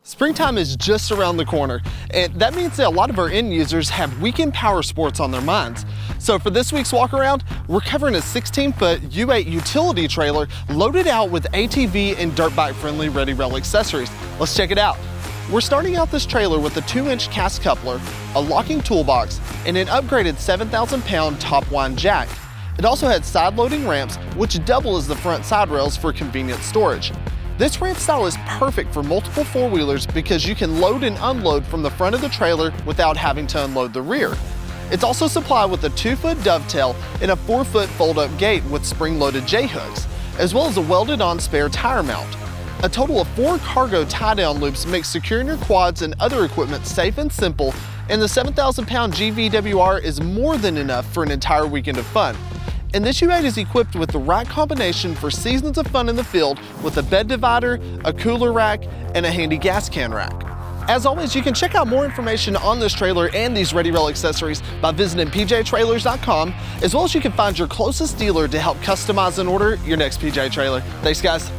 Springtime is just around the corner, and that means that a lot of our end users have weekend power sports on their minds. So for this week's Walkaround, we're covering a 16-foot U8 utility trailer loaded out with ATV and dirt bike friendly ready rail accessories. Let's check it out. We're starting out this trailer with a 2-inch cast coupler, a locking toolbox, and an upgraded 7,000-pound top wind jack. It also had side loading ramps, which double as the front side rails for convenient storage. This ramp style is perfect for multiple four-wheelers because you can load and unload from the front of the trailer without having to unload the rear. It's also supplied with a 2-foot dovetail and a 4-foot fold-up gate with spring-loaded J-hooks, as well as a welded-on spare tire mount. A total of 4 cargo tie-down loops make securing your quads and other equipment safe and simple, and the 7,000-pound GVWR is more than enough for an entire weekend of fun. And this U8 is equipped with the right combination for seasons of fun in the field with a bed divider, a cooler rack, and a handy gas can rack. As always, you can check out more information on this trailer and these ready rail accessories by visiting pjtrailers.com, as well as you can find your closest dealer to help customize and order your next PJ trailer. Thanks, guys.